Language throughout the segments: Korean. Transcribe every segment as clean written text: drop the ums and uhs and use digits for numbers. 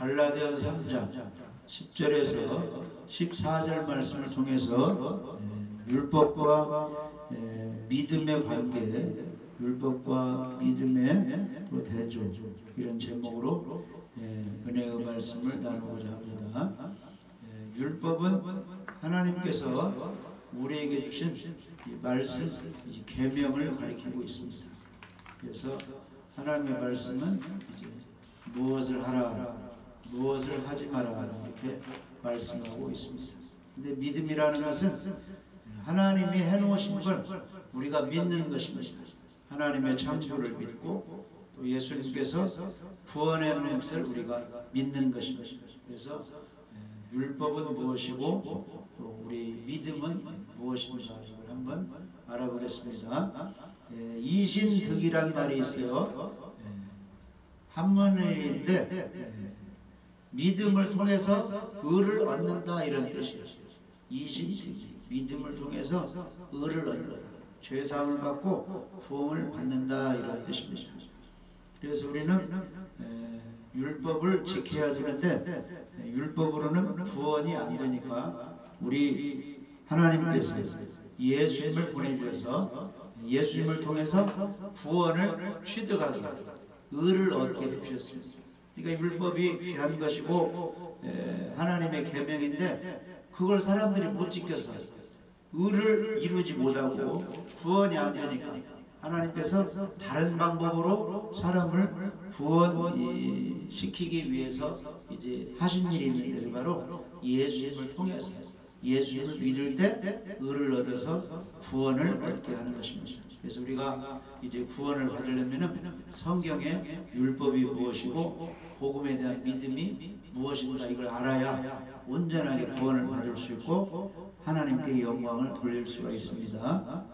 갈라디아서 3장 10절에서 14절 말씀을 통해서 율법과 믿음의 관계, 율법과 믿음의 대조, 이런 제목으로 은혜의 말씀을 나누고자 합니다. 율법은 하나님께서 우리에게 주신 말씀, 계명을 가리키고 있습니다. 그래서 하나님의 말씀은 이제 무엇을 하라, 무엇을 하지 마라, 이렇게 말씀하고 있습니다. 근데 믿음이라는 것은 하나님이 해놓으신 걸 우리가 믿는 것입니다. 하나님의 창조를 믿고 또 예수님께서 구원해 놓은 것을 우리가 믿는 것입니다. 그래서 율법은 무엇이고 또 우리 믿음은 무엇인가 이걸 한번 알아보겠습니다. 이신득이란 말이 있어요. 한문인데 믿음을 통해서 의를 얻는다, 이런 뜻이에요. 이신득이, 믿음을 통해서 의를 얻는다, 죄사함을 받고 구원을 받는다, 이런 뜻입니다. 그래서 우리는 율법을 지켜야 되는데 율법으로는 구원이 안 되니까 우리 하나님께서 예수님을 보내주셔서 예수님을 통해서 구원을 취득하게, 의를 얻게 해주셨습니다. 그러니까 율법이 귀한 것이고 하나님의 계명인데 그걸 사람들이 못 지켜서 의를 이루지 못하고 구원이 안 되니까 하나님께서 다른 방법으로 사람을 구원시키기 위해서 이제 하신 일이 있는데 바로 예수님을 통해서 예수님을 믿을 때 의를 얻어서 구원을 얻게 하는 것입니다. 그래서 우리가 이제 구원을 받으려면 성경의 율법이 무엇이고 복음에 대한 믿음이 무엇인가 이걸 알아야 온전하게 구원을 받을 수 있고 하나님께 영광을 돌릴 수가 있습니다.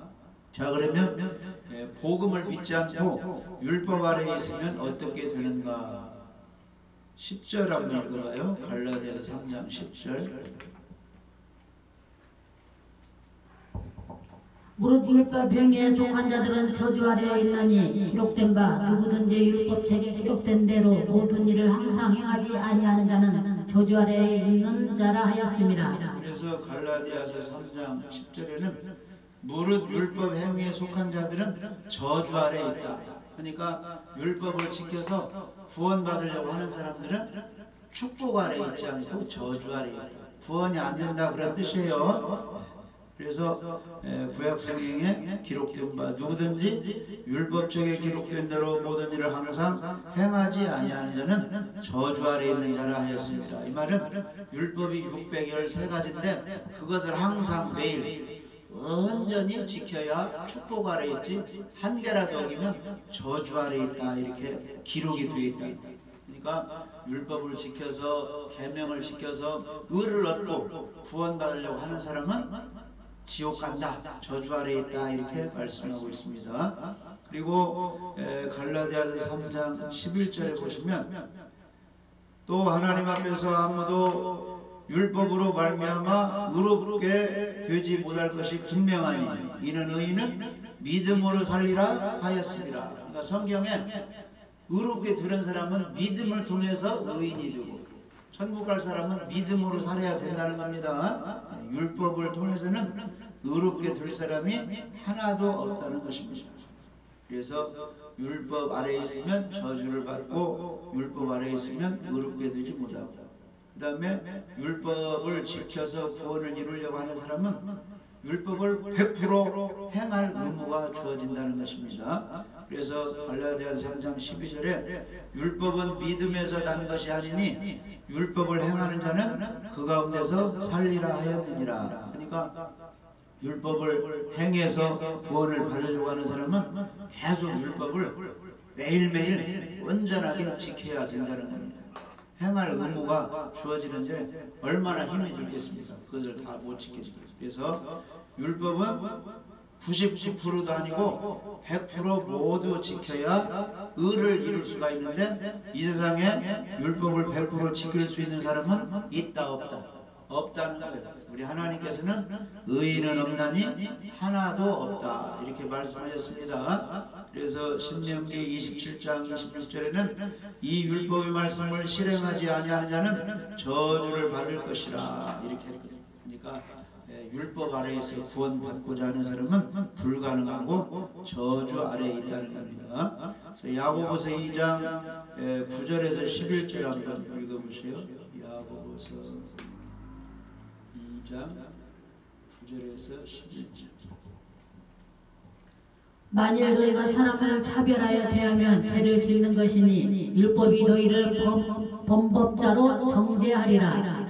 자, 그러면 복음을 믿지 않고 율법 아래에 있으면 어떻게 되는가? 10절 한번 읽어봐요. 갈라디아서 3장 10절. 무릇 율법 행위에 속한 자들은 저주 아래에 있나니 기록된 바 누구든지 율법책에 기록된 대로 모든 일을 항상 행하지 아니하는 자는 저주 아래에 있는 자라 하였습니다. 그래서 갈라디아서 3장 10절에는 무릇 율법 행위에 속한 자들은 저주 아래에 있다. 그러니까 율법을 지켜서 구원받으려고 하는 사람들은 축복 아래에 있지 않고 저주 아래에 있다. 구원이 안 된다, 그런 뜻이에요. 그래서 구약성경에 기록된 바 누구든지 율법책에 기록된 대로 모든 일을 항상 행하지 아니하는 자는 저주 아래에 있는 자라 하였습니다. 이 말은 율법이 613가지인데 그것을 항상 매일 온전히 지켜야 축복 아래에 있지 한 개라도 어기면 저주 아래에 있다, 이렇게 기록이 되어 있다. 그러니까 율법을 지켜서 계명을 지켜서 의를 얻고 구원받으려고 하는 사람은 지옥 간다, 저주 아래에 있다, 이렇게 말씀하고 있습니다. 그리고 갈라디아서 3장 11절에 보시면 또 하나님 앞에서 아무도 율법으로 말미암아 의롭게 되지 못할 것이 분명하니 이는 의인은 믿음으로 살리라 하였습니다. 그러니까 성경에 의롭게 되는 사람은 믿음을 통해서 의인이 되고 천국 갈 사람은 믿음으로 살아야 된다는 겁니다. 율법을 통해서는 의롭게 될 사람이 하나도 없다는 것입니다. 그래서 율법 아래에 있으면 저주를 받고 율법 아래에 있으면 의롭게 되지 못하고, 그 다음에 율법을 지켜서 구원을 이루려고 하는 사람은 율법을 100% 행할 의무가 주어진다는 것입니다. 그래서 갈라디아서 3장 12절에 율법은 믿음에서 난 것이 아니니 율법을 행하는 자는 그 가운데서 살리라 하였느니라. 그러니까 율법을 행해서 구원을 받으려고 하는 사람은 계속 율법을 매일매일 온전하게 지켜야 된다는 겁니다. 행할 의무가 주어지는데 얼마나 힘이 들겠습니까? 그것을 다 못 지켜지죠. 그래서 율법은 99%도 아니고 100% 모두 지켜야 의를 이룰 수가 있는데 이 세상에 율법을 100% 지킬 수 있는 사람은 있다 없다? 없다는 거예요. 우리 하나님께서는 의인은 없나니 하나도 없다 이렇게 말씀하셨습니다. 그래서 신명기 27장 26절에는 이 율법의 말씀을 실행하지 아니하는 자는 저주를 받을 것이라 이렇게 했거든요. 그러니까 율법 아래에서 구원받고자 하는 사람은 불가능하고 저주 아래에 있다는 겁니다. 그래서 야고보서 2장 9절에서 11절 한번 읽어보세요. 야고보서 2장 9절에서 11절. 만일 너희가 사람을 차별하여 대하면 죄를 짓는 것이니 율법이 너희를 범법자로 정죄하리라.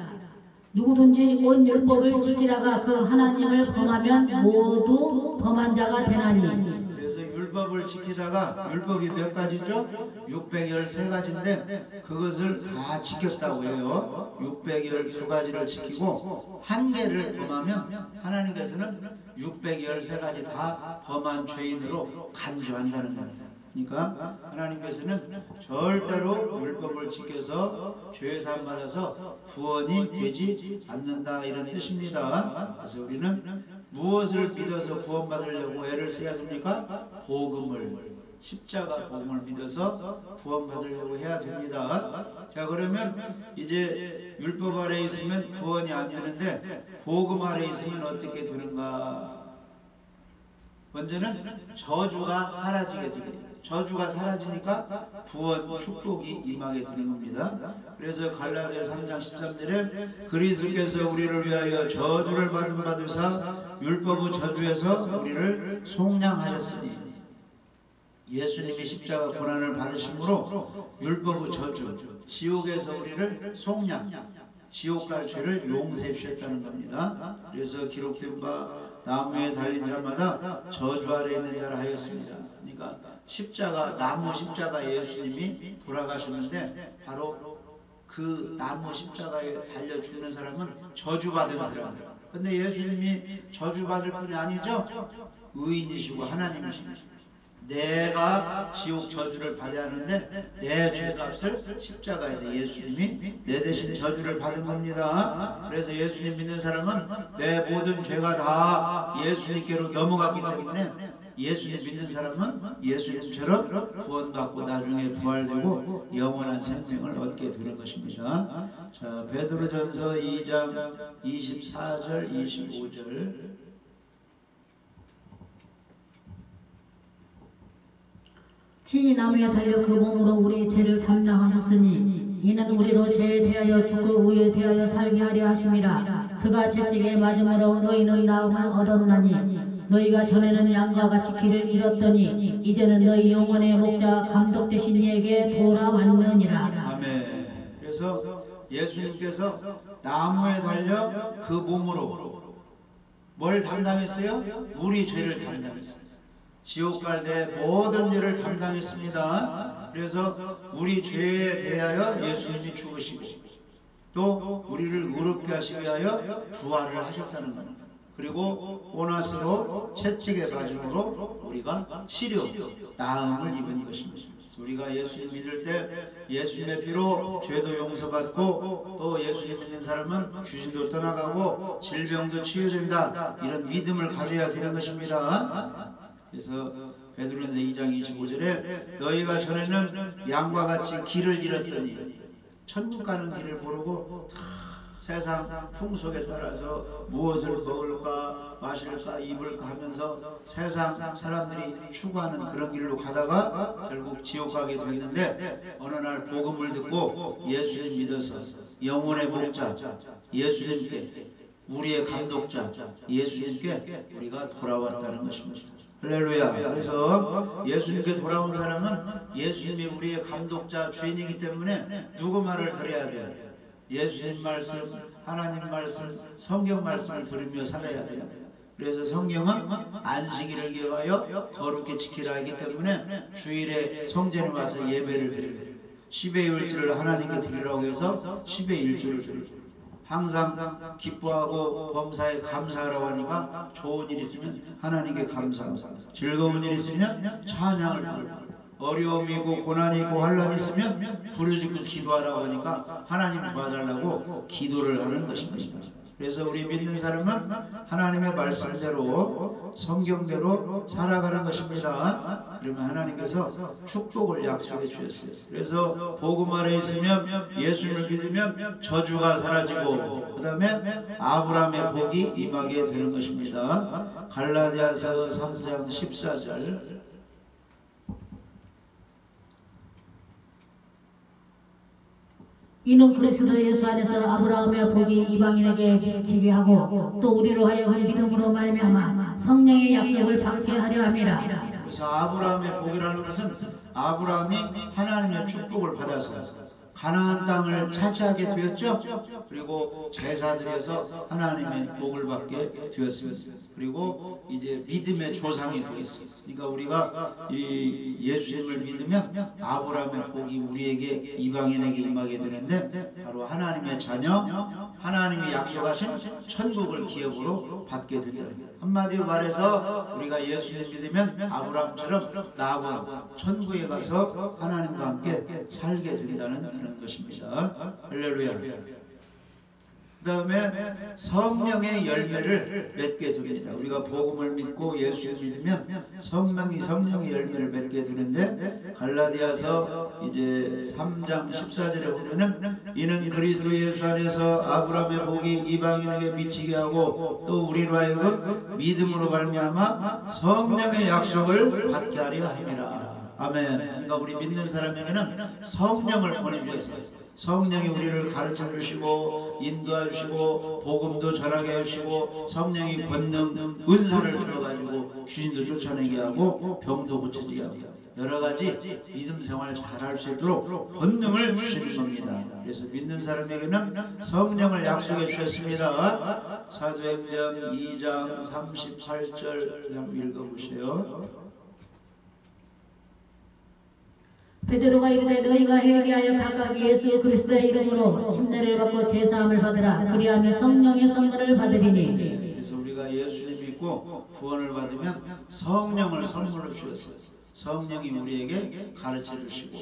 누구든지 온 율법을 지키다가 그 하나님을 범하면 모두 범한 자가 되나니. 그래서 율법을 지키다가 율법이 몇 가지죠? 613가지인데 그것을 다 지켰다고 해요. 612가지를 지키고 한 개를 범하면 하나님께서는 613가지 다 범한 죄인으로 간주한다는 겁니다. 그러니까 하나님께서는 절대로 율법을 지켜서 죄사함 받아서 구원이 되지 않는다 이런 뜻입니다. 그래서 우리는 무엇을 믿어서 구원받으려고 애를 써야 합니까? 복음을, 십자가 복음을 믿어서 구원받으려고 해야 됩니다. 자, 그러면 이제 율법 아래에 있으면 구원이 안 되는데 복음 아래에 있으면 어떻게 되는가? 먼저는 저주가 사라지게 됩니다. 저주가 사라지니까 구원, 축복이 임하게 되는 겁니다. 그래서 갈라디아 3장 13절에 그리스도께서 우리를 위하여 저주를 받으사 율법의 저주에서 우리를 속량하셨으니 예수님이 십자가 고난을 받으심으로 율법의 저주, 지옥에서 우리를 속량, 지옥 갈 죄를 용서해 주셨다는 겁니다. 그래서 기록된 바 나무에 달린 자마다 저주 아래 있는 자라 하였습니다. 그러니까 십자가, 나무 십자가 예수님이 돌아가셨는데 바로 그 나무 십자가에 달려 죽는 사람은 저주받은 사람이에요. 근데 예수님이 저주받을 분이 아니죠? 의인이시고 하나님이시고 내가 지옥 저주를 받아야 하는데 내 죄값을 십자가에서 예수님이 내 대신 저주를 받은 겁니다. 그래서 예수님 믿는 사람은 내 모든 죄가 다 예수님께로 넘어갔기 때문에 예수님 믿는 사람은 예수님처럼 구원받고 나중에 부활되고 영원한 생명을 얻게 되는 것입니다. 자, 베드로전서 2장 24절 25절. 친히 나무에 달려 그 몸으로 우리의 죄를 담당하셨으니 이는 우리로 죄에 대하여 죽고 의에 대하여 살게 하려 하심이라. 그가 채찍에 맞음으로 너희는 나음을 얻었나니 너희가 전에는 양과 같이 길을 잃었더니 이제는 너희 영혼의 목자 감독 되신 이에게 돌아왔느니라. 아멘. 그래서 예수님께서 나무에 달려 그 몸으로 뭘 담당했어요? 우리 죄를 담당했어요. 지옥 갈 때 모든 죄를 담당했습니다. 그래서 우리 죄에 대하여 예수님이 죽으시고 또 우리를 의롭게 하시기 위하여 부활을 하셨다는 겁니다. 그리고 오나스로 채찍에 맞음으로 우리가 치료, 나음을 입은 것입니다. 우리가 예수님 믿을 때 예수님의 피로 죄도 용서받고 또 예수님 믿는 사람은 귀신도 떠나가고 질병도 치유된다 이런 믿음을 가져야 되는 것입니다. 그래서 베드로전서 2장 25절에 너희가 전에는 양과 같이 길을 잃었더니 천국 가는 길을 모르고 세상 풍속에 따라서 무엇을 먹을까 마실까 입을까 하면서 세상 사람들이 추구하는 그런 길로 가다가 결국 지옥 가게 됐는데 어느 날 복음을 듣고 예수님 믿어서 영혼의 목자 예수님께 우리의 감독자 예수님께 우리가 돌아왔다는 것입니다. 할렐루야. 그래서 예수님께 돌아온 사람은 예수님이 우리의 감독자 주인이기 때문에 누구 말을 들어야 돼요? 예수님 말씀, 하나님 말씀, 성경 말씀을 들으며 살아야 돼요. 그래서 성경은 안식일을 기억하여 거룩히 지키라 하기 때문에 주일에 성전에 와서 예배를 드려요. 10의 1조를 하나님께 드리라고 해서 10의 1조를 드려요. 항상 기뻐하고 범사에 감사하라고 하니까 좋은 일 있으면 하나님께 감사하고 즐거운 일 있으면 찬양을 부르고 어려움이고 고난이 있고 환란이 있으면 부르짖고 기도하라고 하니까 하나님 도와달라고 기도를 하는 것입니다. 그래서 우리 믿는 사람은 하나님의 말씀대로 성경대로 살아가는 것입니다. 그러면 하나님께서 축복을 약속해 주셨어요. 그래서 복음 아래 있으면 예수님을 믿으면 저주가 사라지고 그 다음에 아브라함의 복이 임하게 되는 것입니다. 갈라디아서 3장 14절 이는 그리스도 예수 안에서 아브라함의 복이 이방인에게 비치게 하고 또 우리로 하여금 믿음으로 말미암아 성령의 약속을 받게 하려 함이라. 그래서 아브라함의 복이라는 것은 아브라함이 하나님의 축복을 받아서 가나안 땅을 차지하게 되었죠. 그리고 제사드려서 하나님의 복을 받게 되었습니다. 그리고 이제 믿음의 조상이 되었습니다. 그러니까 우리가 이 예수님을 믿으면 아브라함의 복이 우리에게 이방인에게 임하게 되는데 바로 하나님의 자녀, 하나님이 약속하신 천국을 기업으로 받게 된다. 한마디로 말해서 우리가 예수님 믿으면 아브라함처럼 나고 천국에 가서 하나님과 함께 살게 된다는 그런 것입니다. 할렐루야. 그 다음에 성령의 열매를 맺게 됩니다. 우리가 복음을 믿고 예수를 믿으면 성령의 열매를 맺게 되는데 갈라디아서 이제 3장 14절에 보면은 이는 그리스도 예수 안에서 아브라함의 복이 이방인에게 미치게 하고 또 우리로 하여금 믿음으로 말미암아 성령의 약속을 받게 하려 함이라. 아멘. 그러니까 우리 믿는 사람에게는 성령을 보내주셨어요. 성령이 우리를 가르쳐 주시고 인도해 주시고 복음도 전하게 해주시고 성령이 권능 은사를 주어가지고 귀신도 쫓아내게 하고 병도 고쳐지게 하고 여러가지 믿음 생활 잘할 수 있도록 권능을 주시는 겁니다. 그래서 믿는 사람에게는 성령을 약속해 주셨습니다. 사도행전 2장 38절 한번 읽어보세요. 베드로가 이르되 너희가 회개하여 각각 예수 그리스도의 이름으로 침례를 받고 제사함을 받으라. 그리하면 성령의 선물을 받으리니. 그래서 우리가 예수님 믿고 구원을 받으면 성령을 선물로 주셨어요. 성령이 우리에게 가르쳐 주시고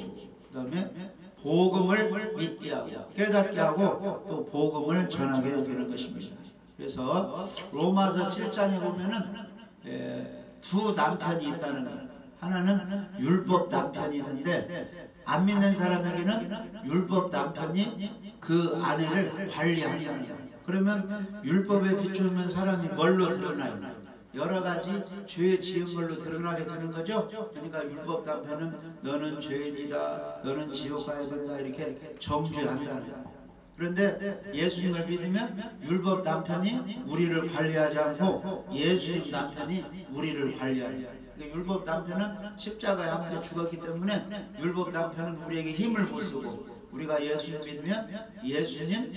그 다음에 복음을 믿게 하고 깨닫게 하고 또 복음을 전하게 되는 것입니다. 그래서 로마서 7장에 보면은 두 남편이 있다는 거예요. 하나는 율법 남편이 있는데 안 믿는 사람에게는 율법 남편이 그 아내를 관리한다는 거예요. 그러면 율법에 비추면 사람이 뭘로 드러나요? 여러 가지 죄 지은 걸로 드러나게 되는 거죠. 그러니까 율법 남편은 너는 죄인이다, 너는 지옥 가야 된다 이렇게 정죄한다는 거예요. 그런데 예수님을 믿으면 율법 남편이 우리를 관리하지 않고 예수님 남편이 우리를 관리하는 거예요. 율법 남편은 십자가에 함께 죽었기 때문에 율법 남편은 우리에게 힘을 못 쓰고 우리가 예수님 믿으면 예수님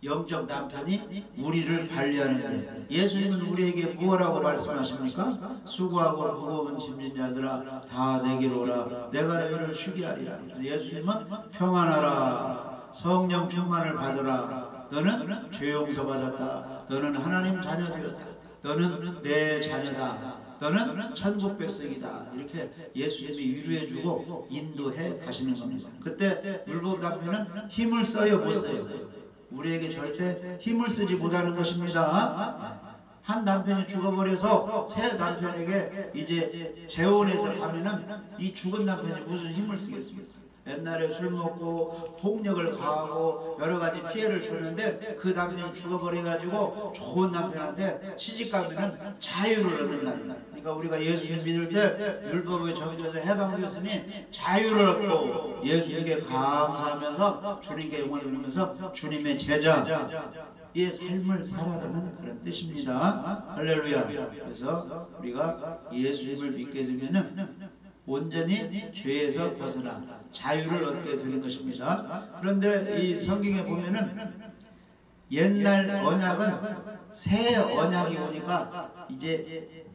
영적 남편이 우리를 관리하는데 예수님은 우리에게 무엇라고 말씀하십니까? 수고하고 무거운 짐진 자들아 다 내게로 오라 내가 너희를 쉬게 하리라. 예수님은 평안하라 성령 충만을 받으라 너는 죄 용서 받았다 너는 하나님 자녀 되었다 너는 내 자녀다 너는 천국 백성이다. 이렇게 예수님이 위로해주고 인도해 가시는 겁니다. 그때 율법 남편은 힘을 써요, 못 써요? 우리에게 절대 힘을 쓰지 못하는 것입니다. 한 남편이 죽어버려서 새 남편에게 이제 재혼해서 가면은 이 죽은 남편이 무슨 힘을 쓰겠습니까? 옛날에 술 먹고 폭력을 가하고 여러가지 피해를 줬는데 그 남편이 죽어버려가지고 좋은 남편한테 시집가면은 자유를 얻는다. 그러니까 우리가 예수님 믿을 때 율법에 적용해서 해방되었으니 자유를 얻고 예수님께 감사하면서 주님께 영광을 돌리면서 주님의 제자의 삶을 살아가는 그런 뜻입니다. 할렐루야. 그래서 우리가 예수님을 믿게 되면은 온전히 죄에서 벗어나 자유를 얻게 되는 것입니다. 그런데 이 성경에 보면은 옛날 언약은 새 언약이 오니까 이제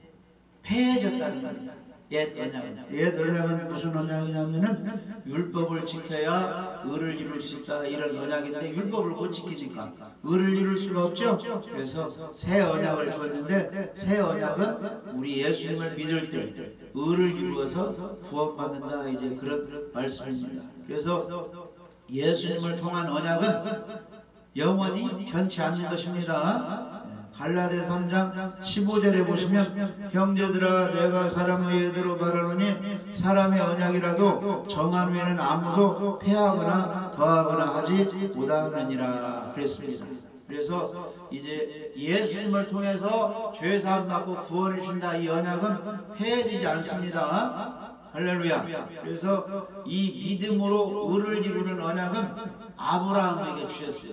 폐해졌다는 겁니다. 옛 언약은 무슨 언약이냐면은 율법을 지켜야 의를 이룰 수 있다 이런 언약인데 율법을 못 지키니까 의를 이룰 수가 없죠. 그래서 새 언약을 주었는데 새 언약은 우리 예수님을 믿을 때 의를 이루어서 구원받는다 이제 그런 말씀입니다. 그래서 예수님을 통한 언약은 영원히 변치 않는 것입니다. 갈라디아서 3장 15절에 보시면 형제들아 내가 사람의 예대로 말하노니 사람의 언약이라도 정한 후에는 아무도 폐하거나 더하거나 하지 못하느니라 그랬습니다. 그래서 이제 예수님을 통해서 죄사함 받고 구원해 준다 이 언약은 폐해지지 않습니다. 할렐루야. 그래서 이 믿음으로 의를 이루는 언약은 아브라함에게 주셨어요.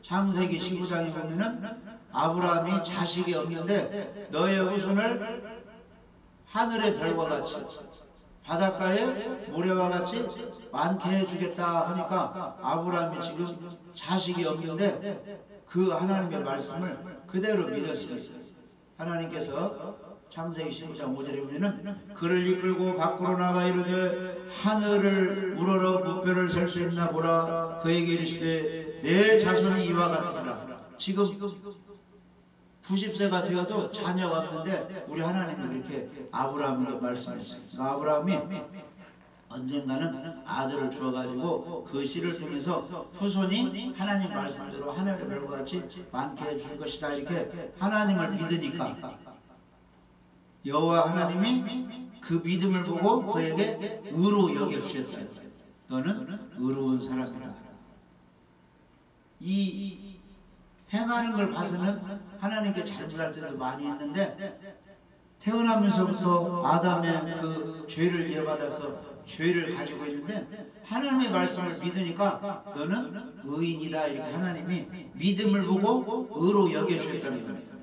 창세기 19장에 보면은 아브라함이 자식이 없는데 너의 후손을 하늘의 별과 같이 바닷가의 모래와 같이 많게 해주겠다 하니까 아브라함이 지금 자식이 없는데 그 하나님의 말씀을 그대로 믿었습니다. 하나님께서 창세기 15장 5절에 보면은 그를 이끌고 밖으로 나가 이르되 하늘을 우러러 무뼈를 셀 수 있나 보라. 그에게 이르시되 내 자손이 이와 같으리라. 지금 90세가 되어도 자녀가 없는데 우리 하나님이 그렇게 아브라함에게 말씀했어요. 아브라함이 언젠가는 아들을 주어가지고 그 씨를 통해서 후손이 하나님 말씀대로 하늘의 별과 같이 많게 해줄 것이다 이렇게 하나님을 믿으니까 여호와 하나님이 그 믿음을 보고 그에게 의로 여겨주셨다. 너는 의로운 사람이다. 이 행하는 걸 봐서는 하나님께 잘못할 때도 많이 있는데 태어나면서부터 아담의 그 죄를 이어받아서 죄를 가지고 있는데 하나님의 말씀을 믿으니까 너는 의인이다 이렇게 하나님이 믿음을 보고 의로 여겨주셨다는 겁니다.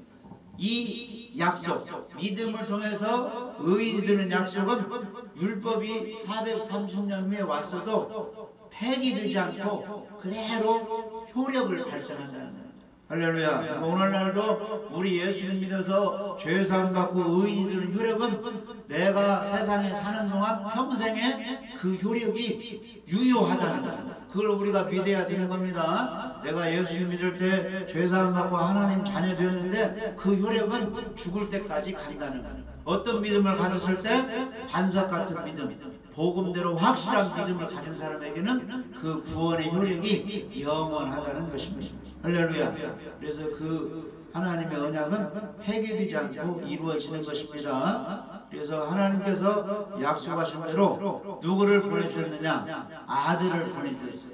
이 약속, 믿음을 통해서 의인이 되는 약속은 율법이 430년 후에 왔어도 폐기되지 않고 그대로 효력을 발생한다는 거예요. 할렐루야. 오늘날도 우리 예수님 믿어서 죄사함 받고 의인이 되는 효력은 내가 세상에 사는 동안 평생에 그 효력이 유효하다는 거예요. 그걸 우리가 믿어야 되는 겁니다. 내가 예수님 믿을 때 죄사함 받고 하나님 자녀 되었는데 그 효력은 죽을 때까지 간다는 거예요. 어떤 믿음을 가졌을 때 반석 같은 믿음, 복음대로 확실한 믿음을 가진 사람에게는 그 구원의 효력이 영원하다는 것입니다. 할렐루야. 그래서 그 하나님의 언약은 폐기되지 않고 이루어지는 것입니다. 그래서 하나님께서 약속하신 대로 누구를 보내주셨느냐? 아들을 보내주셨어요.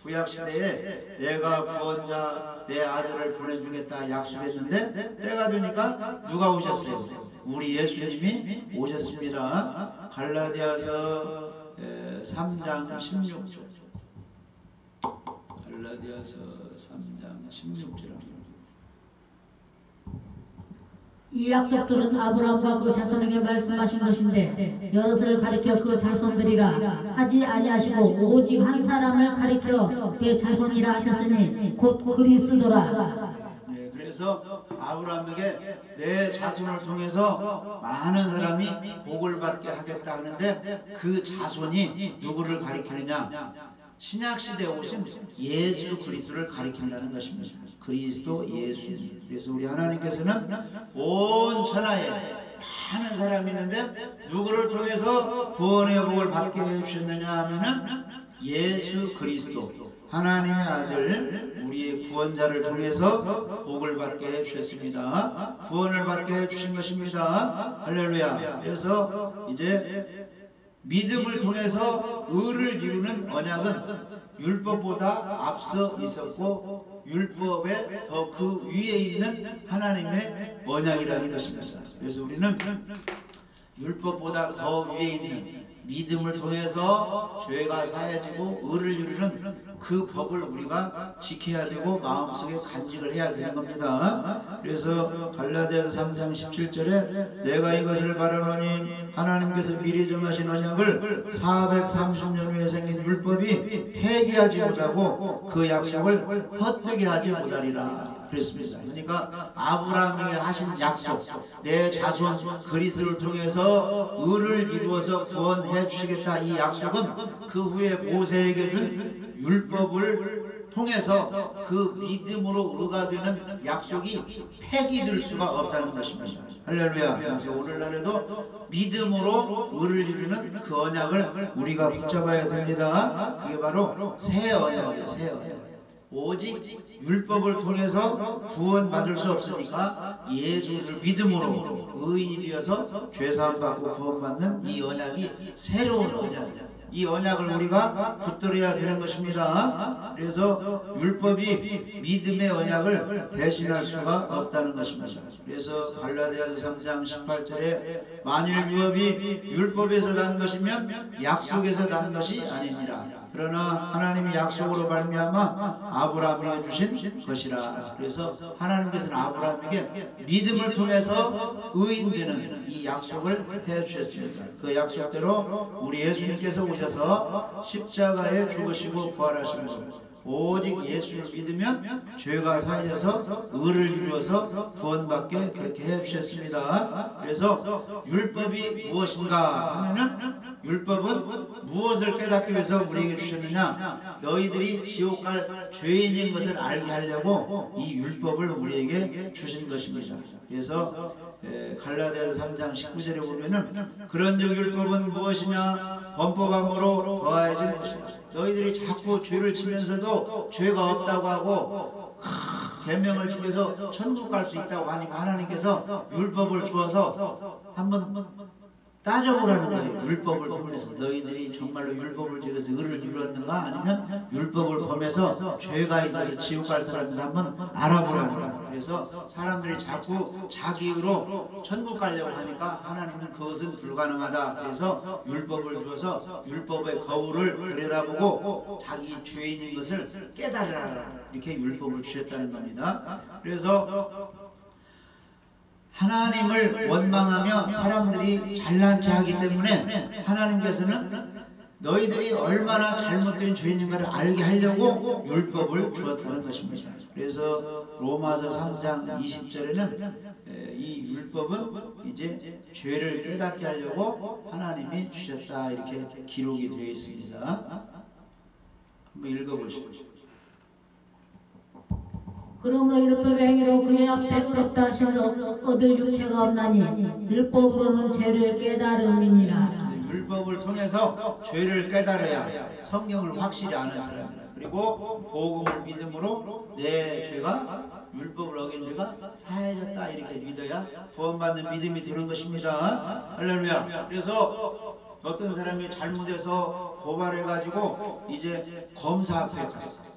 구약시대에 내가 구원자 내 아들을 보내주겠다 약속했는데 때가 되니까 누가 오셨어요? 우리 예수님이 오셨습니다. 갈라디아서 3장 16절. 갈라디아서 3장 16절. 이 약속들은 아브라함과 그 자손에게 말씀하신 것인데 여럿을 가리켜 그 자손들이라 하지 아니하시고 오직 한 사람을 가리켜 내 자손이라 하셨으니 곧 그리스도라. 네, 그래서 아브라함에게 내 자손을 통해서 많은 사람이 복을 받게 하겠다 하는데 그 자손이 누구를 가리키느냐? 신약시대에 오신 예수 그리스도를 가리킨다는 것입니다. 그리스도 예수. 그래서 우리 하나님께서는 온 천하에 많은 사람이 있는데 누구를 통해서 구원의 복을 받게 해주셨느냐 하면은 예수 그리스도 하나님의 아들 우리의 구원자를 통해서 복을 받게 해주셨습니다. 구원을 받게 해주신 것입니다. 할렐루야. 그래서 이제 믿음을 통해서 의를 이루는 언약은 율법보다 앞서 있었고 율법에 더 그 위에 있는 하나님의 언약이라는 것입니다. 그래서 우리는 율법보다 더 위에 있는 믿음을 통해서 죄가 사해지고 의를 이루는 그 법을 우리가 지켜야 되고 마음속에 간직을 해야 되는 겁니다. 그래서 갈라디아서 3장 17절에 내가 이것을 바라노니 하나님께서 미리 정하신 언약을 430년 후에 생긴 율법이 폐기하지 못하고 그 약속을 헛되게 하지 못하리라. 그랬습니다. 그러니까 아브라함에게 하신 약속, 내 자손 그리스를 통해서 의를 이루어서 구원해 주시겠다, 이 약속은 그 후에 모세에게 준 율법을 통해서 그 믿음으로 의가 되는 약속이 폐기될 수가 없다는 것입니다. 할렐루야. 그래서 오늘날에도 믿음으로 의를 이루는 그 언약을 우리가 붙잡아야 됩니다. 그게 바로 새 언약이에요. 새 언약. 오직 율법을 통해서 구원받을 수 없으니까 예수를 믿음으로 의인이 되어서 죄사함 받고 구원받는 이 언약이 새로운 언약이에요. 이 언약을 우리가 붙들어야 되는 것입니다. 그래서 율법이 믿음의 언약을 대신할 수가 없다는 것입니다. 그래서 갈라디아서 3장 18절에 만일 율법에서 난 것이면 약속에서 난 것이 아니니라. 그러나 하나님이 약속으로 말미암아 아브라함에게 주신 것이라. 그래서 하나님께서는 아브라함에게 믿음을 통해서 의인되는 이 약속을 해주셨습니다. 그 약속대로 우리 예수님께서 오셔서 십자가에 죽으시고 부활하시면서 오직 예수를 믿으면 죄가 사해져서 의를 이루어서 구원받게 그렇게 해주셨습니다. 그래서 율법이 무엇인가 하면은, 율법은 무엇을 깨닫기 위해서 우리에게 주셨느냐, 너희들이 지옥 갈 죄인인 것을 알게 하려고 이 율법을 우리에게 주신 것입니다. 그래서 갈라디아서 3장 19절에 보면은 그런즉 율법은 무엇이냐, 범법함으로 더하여진 것이다. 너희들이 자꾸 죄를 지면서도 죄가 없다고 하고 계명을 지켜서 천국 갈 수 있다고 하니까 하나님께서 율법을 주어서 한번 따져보라는 거예요. 율법을 통해서 너희들이 정말로 율법을 지켜서 의를 이루었는가, 아니면 율법을 범해서 죄가 있어서 지옥 갈 사람들 한번 알아보라는 거예요. 그래서 사람들이 자꾸 자기 의로 천국 가려고 하니까 하나님은 그것은 불가능하다. 그래서 율법을 주어서 율법의 거울을 들여다보고 자기 죄인인 것을 깨달으라, 이렇게 율법을 주셨다는 겁니다. 그래서 하나님을 원망하며 사람들이 잘난 체 하기 때문에 하나님께서는 너희들이 얼마나 잘못된 죄인인가를 알게 하려고 율법을 주었다는 것입니다. 그래서 로마서 3장 20절에는 이 율법은 이제 죄를 깨닫게 하려고 하나님이 주셨다, 이렇게 기록이 되어 있습니다. 한번 읽어보시죠. 그러므로 율법의 행위로 그의 앞에 의롭다 하심을 얻을 육체가 없나니 율법으로는 죄를 깨달음이니라. 율법을 통해서 죄를 깨달아야 성경을 확실히 아는 사람입니다. 그리고 복음을 믿음으로 내 죄가, 율법을 어긴 죄가 사해졌다, 이렇게 믿어야 구원받는 믿음이 되는 것입니다. 할렐루야. 그래서 어떤 사람이 잘못해서 고발해가지고 이제 검사 앞에 갔어요.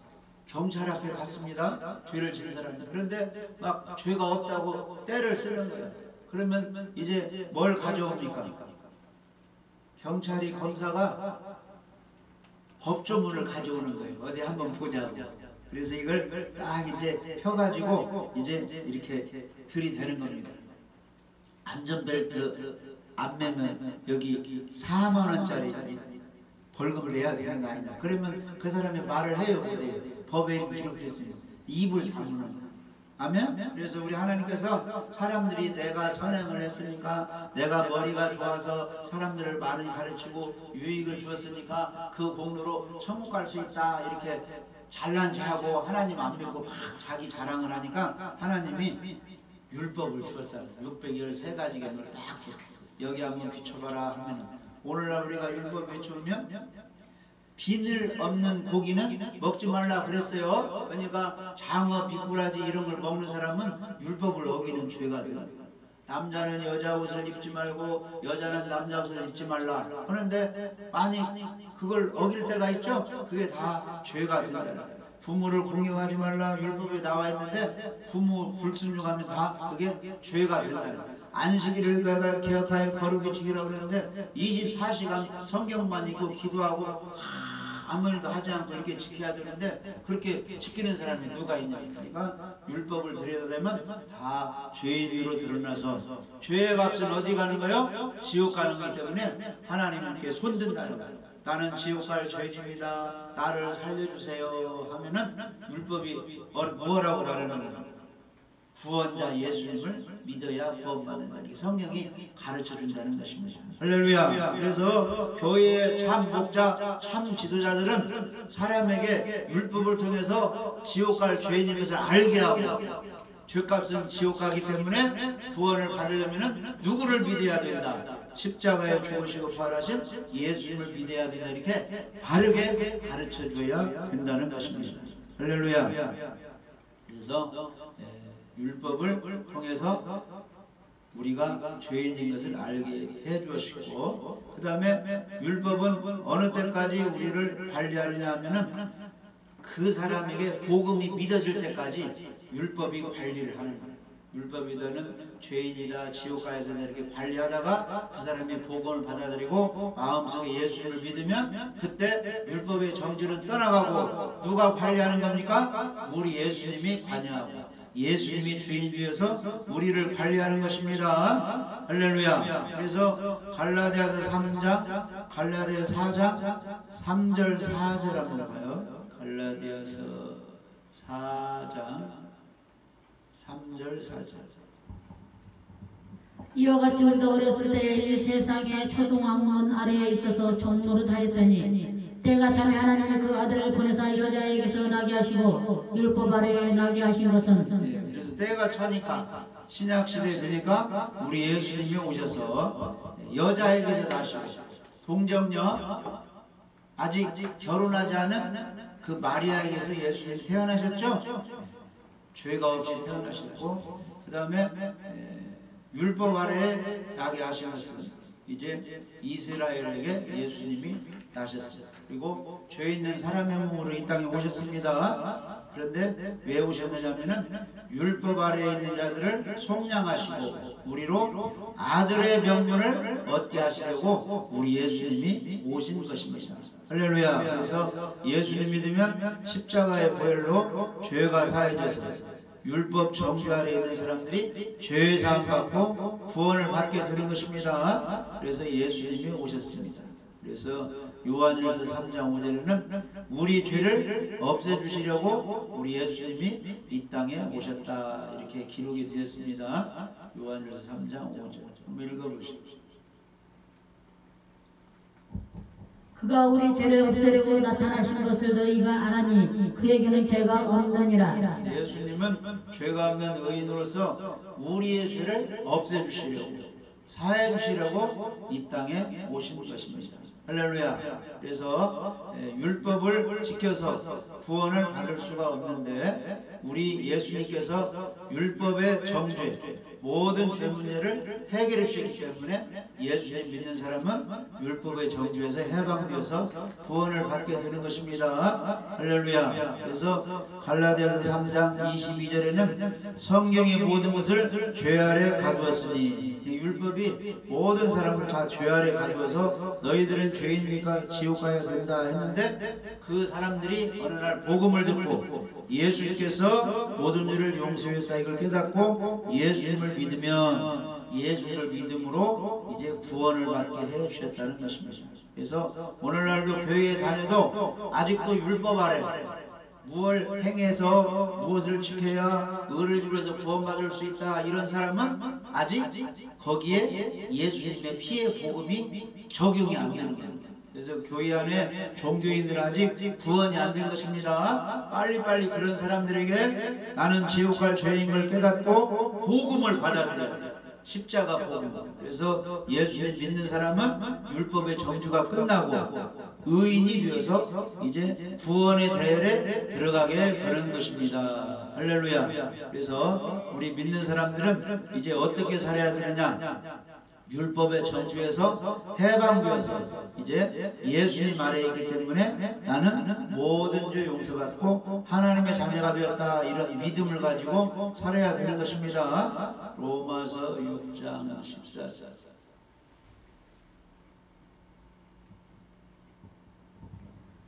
경찰 앞에 갔습니다. 죄를 지은 사람들. 그런데 막 죄가 없다고 떼를 쓰는 거예요. 그러면 이제 뭘 가져옵니까? 경찰이, 검사가 법조문을 가져오는 거예요. 어디 한번 보자고. 그래서 이걸 딱 이제 펴가지고 이제 이렇게 들이대는 겁니다. 안전벨트 안 매면 여기 4만 원짜리 벌금을 내야 되는 거 아니냐. 그러면 그 사람이 말을 해요, 못해요? 법에 이렇게 기록됐습니다. 입을 다무는 거예요. 아멘? 그래서 우리 하나님께서 사람들이 내가 선행을 했으니까, 내가 머리가 좋아서 사람들을 많이 가르치고 유익을 주었으니까 그 공로로 천국 갈 수 있다, 이렇게 잘난 체하고 하나님 안 믿고 막 자기 자랑을 하니까 하나님이 율법을 주었다는 거예요. 613가지 계명을 딱 줬어요. 여기 한번 비춰봐라 하면은, 오늘날 우리가 율법 비추면 비늘 없는 고기는 먹지 말라 그랬어요. 그러니까 장어, 비꾸라지 이런 걸 먹는 사람은 율법을 어기는 죄가 돼요. 남자는 여자 옷을 입지 말고 여자는 남자 옷을 입지 말라. 그런데 많이 그걸 어길 때가 있죠. 그게 다 죄가 된다. 부모를 공경하지 말라 율법에 나와 있는데 부모 불순종하면 다 그게 죄가 된다. 안식일을 기억하여 거룩히 지키라고 그러는데 24시간 성경만 읽고 기도하고 아무 일도 하지 않고 이렇게 지켜야 되는데 그렇게 지키는 사람이 누가 있냐. 그러니까 율법을 들여다보면 다 죄인으로 드러나서 죄의 값은 어디 가는 거요? 지옥 가는 것 때문에 하나님은 이렇게 손든다는 거예요. 나는 지옥 갈 죄인입니다. 나를 살려주세요 하면은 율법이 뭐라고 말하는 거예요? 구원자 예수님을 믿어야 구원받는다. 이렇게 성경이 가르쳐 준다는 것입니다. 할렐루야. 그래서 교회의 참 목자, 참 지도자들은 사람에게 율법을 통해서 지옥 갈 죄인인 것을 알게 하고, 죄값은 지옥 가기 때문에 구원을 받으려면 누구를 믿어야 된다. 십자가에 죽으시고 부활하신 예수님을 믿어야 된다. 이렇게 바르게 가르쳐 줘야 된다는 것입니다. 할렐루야. 그래서 율법을 통해서 우리가 죄인인 것을 알게 해 주시고, 그 다음에 율법은 어느 때까지 우리를 관리하느냐 하면은 그 사람에게 복음이 믿어질 때까지 율법이 관리를 하는 거예요. 율법이다는 죄인이다, 지옥 가야 된다 이렇게 관리하다가 그 사람이 복음을 받아들이고 마음속에 예수님을 믿으면 그때 율법의 정죄는 떠나가고, 누가 관리하는 겁니까? 우리 예수님이 관여하고 예수님이 주인 되어서 우리를 관리하는 것입니다. 할렐루야. 그래서 갈라디아서 3장, 갈라디아서 4장 3절 4절 한번 봐요. 갈라디아서 4장 3절 4절. 이와 같이 우리가 어렸을 때 이 세상의 초동학문 아래에 있어서 종노릇하였더니 때가 참에 하나님의 그 아들을 보내사 여자에게서 나게 하시고 율법 아래에 나게 하신 것은, 그래서 때가 차니까 신약 시대에 되니까 우리 예수님이 오셔서 여자에게서 나시고, 동정녀 아직 결혼하지 않은 그 마리아에게서 예수님이 태어나셨죠. 죄가 없이 태어나셨고, 그 다음에 율법 아래에 나게 하신 것은 이제 이스라엘에게 예수님이 나셨어요. 그리고 죄 있는 사람의 몸으로 이 땅에 오셨습니다. 그런데 왜 오셨느냐면은 율법 아래에 있는 자들을 속량하시고 우리로 아들의 명분을 얻게 하시려고 우리 예수님이 오신 것입니다. 할렐루야. 그래서 예수님 믿으면 십자가의 보혈로 죄가 사해져서 율법 정죄 아래에 있는 사람들이 죄 사함 받고 구원을 받게 되는 것입니다. 그래서 예수님이 오셨습니다. 그래서 요한일서 3장 5절에는 우리 죄를 없애주시려고 우리 예수님이 이 땅에 오셨다 이렇게 기록이 되었습니다. 요한일서 3장 5절 한번 읽어보십시오. 그가 우리 죄를 없애려고 나타나신 것을 너희가 아나니 그에게는 죄가 없느니라. 예수님은 죄가 없는 의인으로서 우리의 죄를 없애주시려고 사해주시려고 이 땅에 오신 것입니다. 할렐루야. 그래서 율법을 지켜서 구원을 받을 수가 없는데 우리 예수님께서 율법의 정죄 모든 죄 문제를 해결해 주셨기 때문에 예수님 믿는 사람은 율법의 정죄에서 해방되어서 구원을 받게 되는 것입니다. 할렐루야. 그래서 갈라디아서 3장 22절에는 성경의 모든 것을 죄 아래 가두었으니, 율법이 모든 사람을 다 죄 아래 가두어서 너희들은 죄인이니까 지옥 가야 된다 했는데, 그 사람들이 어느 날 복음을 듣고 예수님께서 모든 일을 용서했다 이걸 깨닫고 예수님을 믿으면 예수를 믿음으로 이제 구원을 받게 해 주셨다는 것입니다. 그래서 오늘날도 교회에 다녀도 아직도 율법 아래 무엇을 행해서 무엇을 지켜야 의를 이루어서 구원받을 수 있다 이런 사람은 아직 거기에 예수님의 피의 복음이 적용이 안 되는 거예요. 그래서 교회 안에 종교인들은 아직 구원이 안 된 것입니다. 빨리빨리 그런 사람들에게 나는 지옥 갈 죄인 걸 깨닫고 복음을 받아들여야 돼요. 십자가 복음. 그래서 예수를 믿는 사람은 율법의 정죄가 끝나고 의인이 되어서 이제 구원의 대열에 들어가게 되는 것입니다. 할렐루야. 그래서 우리 믿는 사람들은 이제 어떻게 살아야 되느냐? 율법의 정죄에서 해방되어서 이제 예수님 아래에 있기 때문에 나는 모든 죄 용서받고 하나님의 자녀가 되었다 이런 믿음을 가지고 살아야 되는 것입니다. 로마서 6장 14절.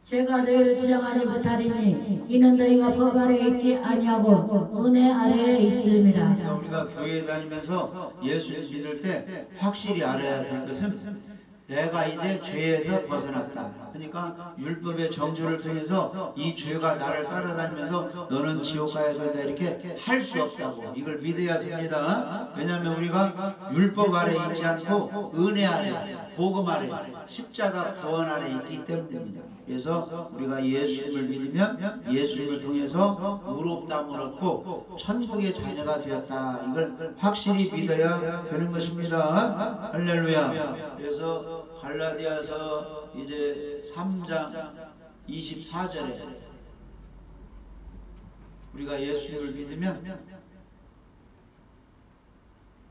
죄가 너희를 주장하지 못하리니 이는 너희가 법 아래에 있지 아니하고 은혜 아래에 있음이라. 우리가 교회에 다니면서 예수를 믿을 때 확실히 알아야 될 것은 내가 이제 죄에서 벗어났다. 그러니까 율법의 정조를 통해서 이 죄가 나를 따라다니면서 너는 지옥 가야 된다 이렇게 할 수 없다고 이걸 믿어야 됩니다. 왜냐하면 우리가 율법 아래 있지 않고 은혜 아래, 복음 아래, 십자가 구원 아래 있기 때문입니다. 그래서 우리가 예수님을 믿으면 예수님을 통해서 의롭다함을 얻고 천국의 자녀가 되었다. 이걸 확실히 믿어야 되는 것입니다. 할렐루야. 그래서 갈라디아서 이제 3장 24절에 우리가 예수님을 믿으면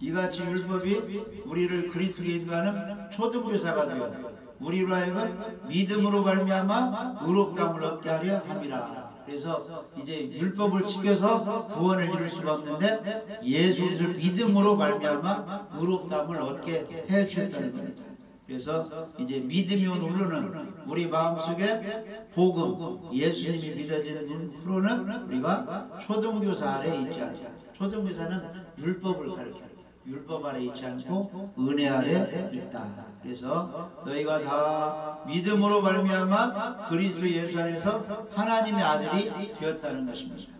이같이 율법이 우리를 그리스도에 인도하는 초등교사가 되어 우리로 하여금 믿음으로 말미암아 의롭다함을 얻게 하려 함이라. 그래서 이제 율법을 지켜서 구원을 이룰 수가 없는데 예수를 믿음으로 말미암아 의롭다함을 얻게 해 주셨다는 겁니다. 그래서 이제 믿음이 온 후로는 우리 마음속에 복음, 예수님이 믿어지는 후로는 우리가 초등교사 아래 있지 않다. 초등교사는 율법을 가르쳐요. 율법 아래 있지 않고 은혜 아래 있다. 그래서 너희가 다 믿음으로 말미암아 그리스도 예수 안에서 하나님의 아들이 되었다는 것입니다.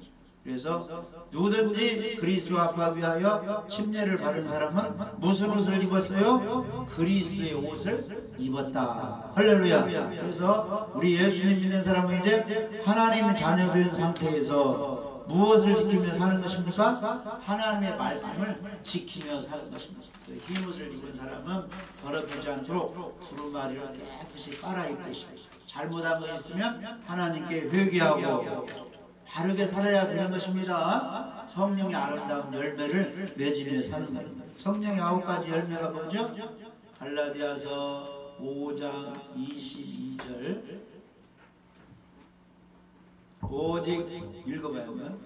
그래서 누구든지 그리스도 앞에 위하여 침례를 받은 사람은 무슨 옷을 입었어요? 그리스도의 옷을 입었다. 할렐루야. 그래서 우리 예수님 믿는 사람은 이제 하나님의 자녀 된 상태에서 무엇을 지키며 사는 것입니까? 하나님의 말씀을 지키며 사는 것입니다. 흰 옷을 입은 사람은 더럽히지 않도록 두루마리를 깨끗이 깔아입고 잘못한 것이 있으면 하나님께 회개하고 바르게 살아야 되는 것입니다. 성령의 아름다운 열매를 맺으며 사는 것입니다. 성령의 9가지 열매가 뭐죠? 갈라디아서 5장 22절 오직 읽어봐요.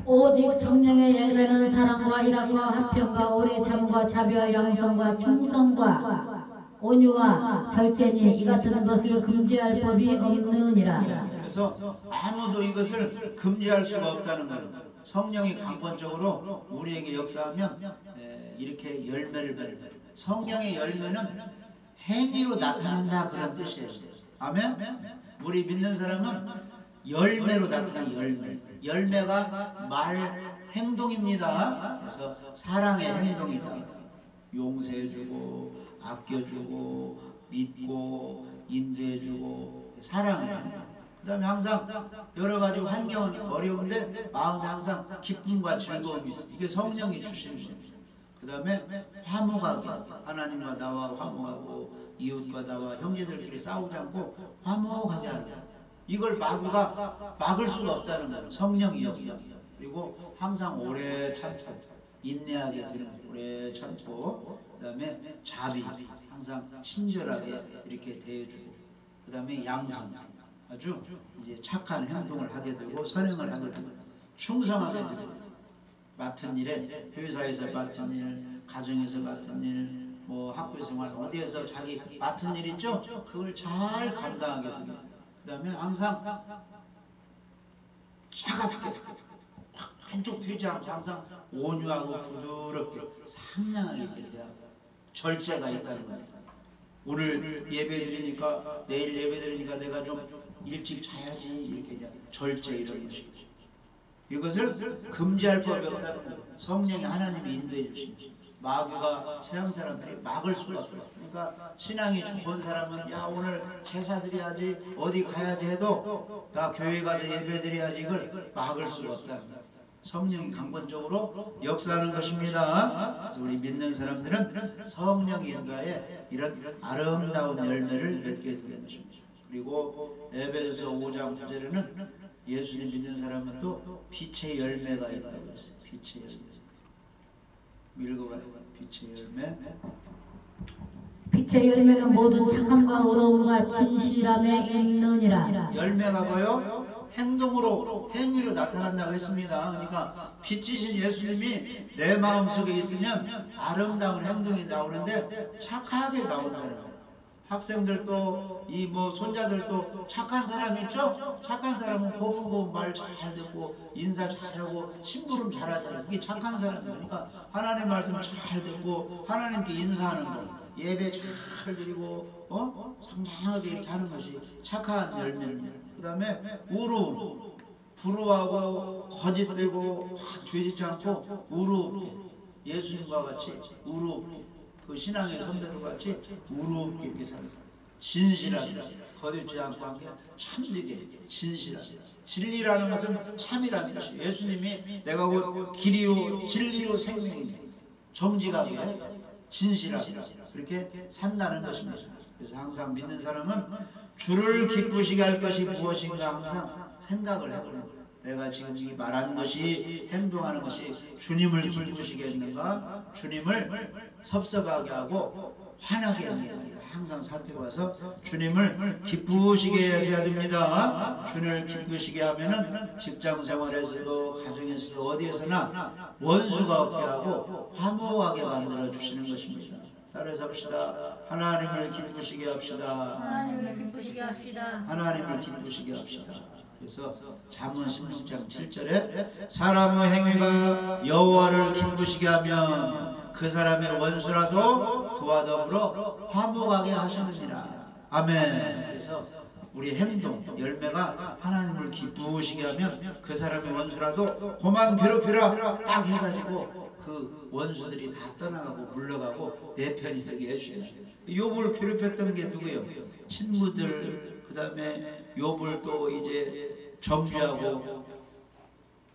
오직 성령의 열매는 사랑과 희락과 화평과 오래 참과 자비와 양성과 충성과 온유와 절제니 이 같은 것을 금지할 법이 없느니라. 그래서 아무도 이것을 금지할 수가 없다는 거예요. 성령이 강권적으로 우리에게 역사하면 이렇게 열매를 맺는 거예요. 성령의 열매는 행위로 나타난다 그런 뜻이에요. 아멘? 우리 믿는 사람은 열매로 나타난 열매. 열매가 말 행동입니다. 그래서 사랑의 행동이다. 용서해주고 아껴주고 믿고 인도해주고 사랑의 행동. 그 다음에 항상 여러 가지 환경은 어려운데 마음에 항상 기쁨과 즐거움이 있어. 이게 성령이 주시는 겁니다. 그 다음에 화목하게 하나님과 나와 화목하고 이웃과 나와 형제들끼리 싸우지 않고 화목하게 하는 거예요. 이걸 마구가 막을 수가 없다는 거예요. 성령이 역사. 그리고 항상 오래 참고 인내하게 되는 거예요. 오래 참고 그 다음에 자비 항상 친절하게 이렇게 대해주고 그 다음에 양선 아주 이제 착한 행동을 하게 되고 선행을 하게 되고 충성하게 되고 맡은 일에 회사에서 맡은 일 가정에서 맡은 일 뭐 학교 생활 어디에서 자기 맡은 일 있죠? 그걸 잘 감당하게 됩니다. 그 다음에 항상 차갑게 툭툭 튀지 않고 항상 온유하고 부드럽게 상냥하게 대하고 절제가 있다는 거예요. 오늘 예배 드리니까 내일 예배 드리니까 내가 좀 일찍 자야지 이렇게 그냥 절제 이런 것이죠. 이것을 금지할 법이 없다는 거예요. 성령이 하나님이 인도해 주십니다. 마귀가 세상 사람들이 막을 수가 없어요. 그러니까 신앙이 좋은 사람은 야 오늘 제사 드려야지 어디 가야지 해도 나 교회 가서 예배 드려야지 이걸 막을 수가 없다는 거예요. 성령이 강권적으로 역사하는 것입니다. 그래서 우리 믿는 사람들은 성령의 인도하에 이런 아름다운 열매를 맺게 되는 것입니다. 그리고 에베소서 5장 9절에는 예수님 믿는 사람은 또 빛의 열매가 있다고 했어요. 빛의 열매. 읽어봐요. 빛의 열매. 빛의 열매는 모든 착함과 의로움과 진실함에 있느니라. 열매가 뭐요? 행동으로 행위로 나타난다고 했습니다. 그러니까 빛이신 예수님이 내 마음속에 있으면 아름다운 행동이 나오는데 착하게 나온다는 거예요. 학생들도 이 뭐 손자들도 착한 사람 있죠? 착한 사람은 고분고분 말 잘 듣고 인사 잘하고 심부름 잘하잖아요. 그게 착한 사람이니까 하나님의 말씀 잘 듣고 하나님께 인사하는 거. 예배 잘 드리고 상냥하게 이렇게 하는 것이 착한 열매입니다. 그 다음에 우루, 불우하고 거짓되고 확 죄짓지 않고 우루없게, 예수님과 같이 우루없게, 그 신앙의 선배들 같이 우루없게 이렇게 사는 사람. 진실하게, 거짓지 않고 함께 참되게 진실하게. 진리라는 것은 참이라는 것이에요. 예수님이 내가 곧 길이요 진리요 생명이니 정직하게 진실하게 그렇게 산다는 것입니다. 그래서 항상 믿는 사람은 주를 기쁘시게 할 것이 무엇인가 항상 생각을 해보는 거예요. 내가 지금 이 말하는 것이, 행동하는 것이 주님을 기쁘시게 했는가, 주님을 섭섭하게 하고 화나게 하는가, 항상 살펴봐서 주님을 기쁘시게 해야 됩니다. 주님을 기쁘시게 하면은 직장 생활에서도 가정에서도 어디에서나 원수가 없게 하고 화목하게 만들어 주시는 것입니다. 따라서 합시다. 하나님을 기쁘시게 합시다. 하나님을 기쁘시게 합시다. 하나님을 기쁘시게 합시다. 그래서 잠언 16장 7절에 사람의 행위가 여호와를 기쁘시게 하면 그 사람의 원수라도 그와 더불어 화목하게 하시느니라. 아멘. 그래서 우리 행동, 열매가 하나님을 기쁘시게 하면 그 사람의 원수라도 그만 괴롭히라 딱 해가지고 그 원수들이 다 떠나가고 물러가고 내 편이 되게 해주셔요. 욥을 괴롭혔던 게 누구예요? 친구들, 그 다음에 욥을 또 이제 정죄하고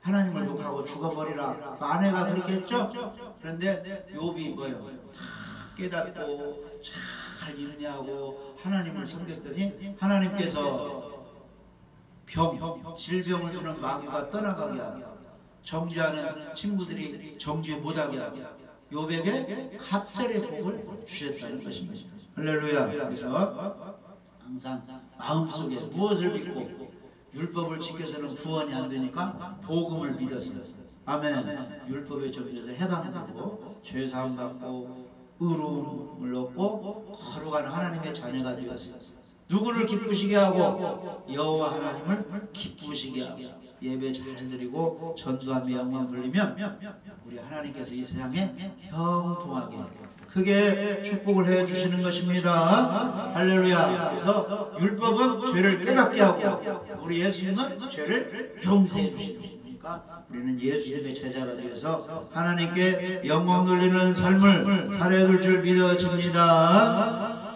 하나님을 욕하고 죽어버리라. 그 아내가 그렇게 했죠? 그런데 욥이 뭐예요? 다 깨닫고 잘 인내하고 하나님을 섬겼더니 하나님께서 질병을 주는 마귀가 떠나가게 하고 정죄하는 친구들이 정죄 못하게 하고 욥에게 갑절의 복을 주셨다는 것입니다. 할렐루야. 그래서 항상 마음속에 무엇을 믿고 율법을 지켜서는 구원이 안 되니까 복음을 믿어서, 아멘, 율법에 적용해서 해방되고 죄사함 받고 의로움을 얻고 거룩한 하나님의 자녀가 되었어요. 누구를 기쁘시게 하고 여호와 하나님을 기쁘시게 하고 예배 잘 드리고 전도하며 영광 돌리면 우리 하나님께서 이 세상에 형통하게 크게 축복을 해 주시는 것입니다. 할렐루야. 그래서 율법은 죄를 깨닫게 하고 우리 예수님은 죄를 용서해 주시니까 우리는 예수님의 제자가 되어서 하나님께 영광 돌리는 삶을 살아야 될 줄 믿어집니다.